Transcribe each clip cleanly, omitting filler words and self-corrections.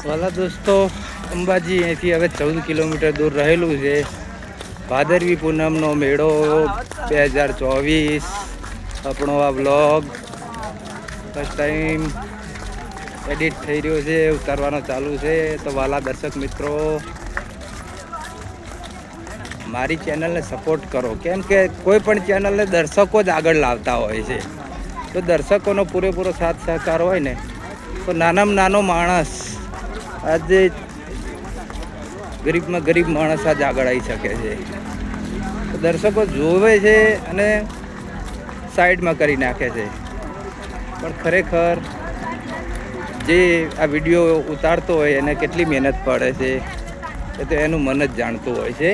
વાલા દોસ્તો, અંબાજી અહીંથી હવે 14 કિલોમીટર દૂર રહેલું છે. ભાદરવી પૂનમનો મેળો 2024. આપણો આ વ્લોગ ફર્સ્ટ ટાઈમ એડિટ થઈ રહ્યો છે, ઉતારવાનો ચાલુ છે. તો વાલા દર્શક મિત્રો, મારી ચેનલને સપોર્ટ કરો, કેમ કે કોઈ પણ ચેનલને દર્શકો જ આગળ લાવતા હોય છે. તો દર્શકોનો પૂરેપૂરો સાથ સહકાર હોય ને તો નાનામાં નાનો માણસ, આજે ગરીબમાં ગરીબ માણસ આજ આગળ આવી શકે છે. તો દર્શકો જોવે છે અને સાઈડમાં કરી નાખે છે, પણ ખરેખર જે આ વિડીયો ઉતારતો હોય એને કેટલી મહેનત પડે છે એ તો એનું મન જ જાણતું હોય છે.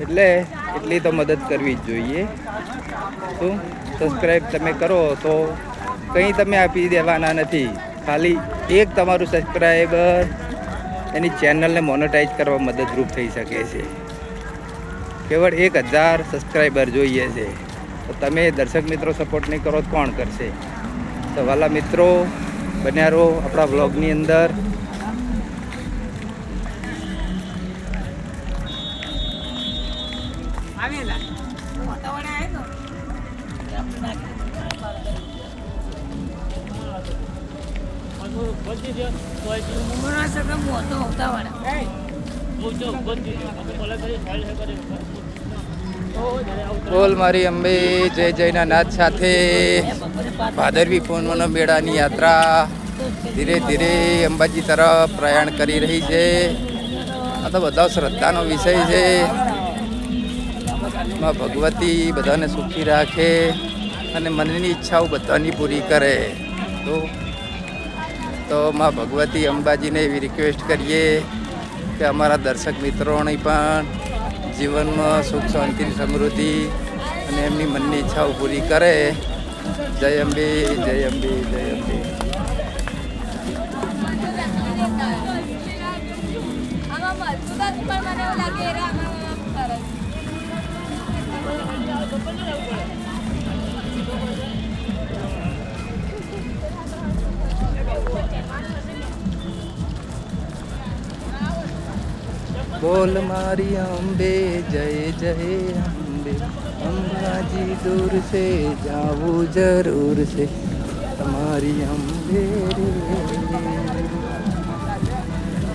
એટલે એટલી તો મદદ કરવી જ જોઈએ. શું સબસ્ક્રાઈબ તમે કરો તો કંઈ તમે આપી દેવાના નથી, ખાલી એક તમારું સબસ્ક્રાઈબર એની ચેનલને મોનેટાઈઝ કરવા મદદરૂપ થઈ શકે છે. કેવળ 1000 સબસ્ક્રાઈબર જોઈએ છે. તો તમે દર્શક મિત્રો સપોર્ટ નહીં કરો તો કોણ કરશે? તો વાલા મિત્રો, બન્યા રહો આપણા વ્લોગની અંદર. બોલ મારી અંબે જય જયના નાથ સાથે ભાદરવી પૂનમનો મેળાની યાત્રા ધીરે ધીરે અંબાજી તરફ પ્રયાણ કરી રહી છે. આ તો બધા શ્રદ્ધાનો વિષય છે. માં ભગવતી બધાને સુખી રાખે અને મનની ઈચ્છાઓ બધાની પૂરી કરે. તો માં ભગવતી અંબાજીને એવી રિક્વેસ્ટ કરીએ કે અમારા દર્શક મિત્રોની પણ જીવનમાં સુખ શાંતિ સમૃદ્ધિ અને એમની મનની ઈચ્છાઓ પૂરી કરે. જય અંબે, જય અંબે, જય અંબે. બોલ મારી અંબે જય જય અંબે, અંબાજી દૂર છે જાવું જરૂર છે તમારી અંબે રે.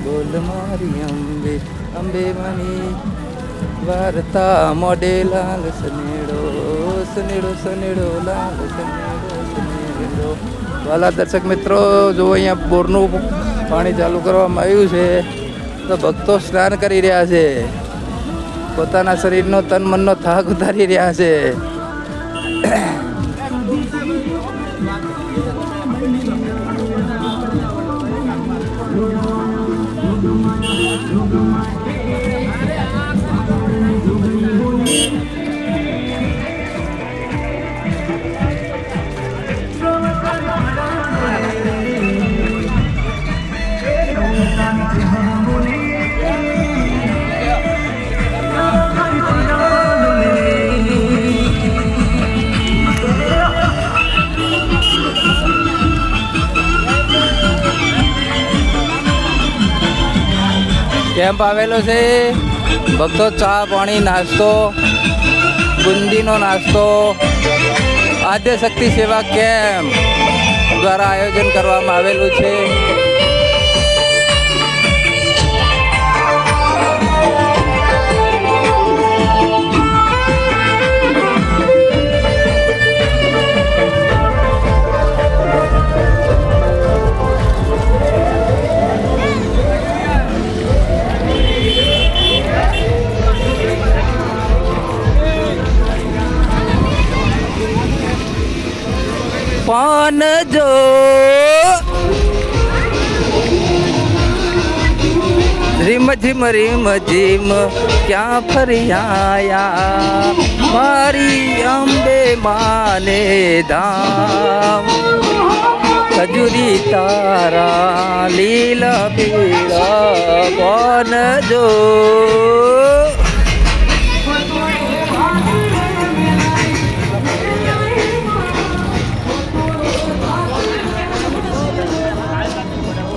બોલ મારી અંબે, અંબે માની વાર્તા મોડે લાલ સનેડો સનેડો સનેડો લાલ સનેડો સનેડો. વાલા દર્શક મિત્રો, જો અહીંયા બોરનું પાણી ચાલુ કરવામાં આવ્યું છે તો ભક્તો સ્નાન કરી રહ્યા છે, પોતાના શરીરનો તન મનનો થાક ઉતારી રહ્યા છે. કેમ્પ આવેલો છે. ભક્તો ચા પાણી નાસ્તો, બુંદીનો નાસ્તો આદ્યશક્તિ સેવા કેમ્પ દ્વારા આયોજન કરવામાં આવેલું છે. પાન જો રીમ ઝીમ રીમ ઝીમ ક્યાં ફરી આયા મારી અંબે માને ધામ. ખજૂરી તારા લીલા પીળા પાન જો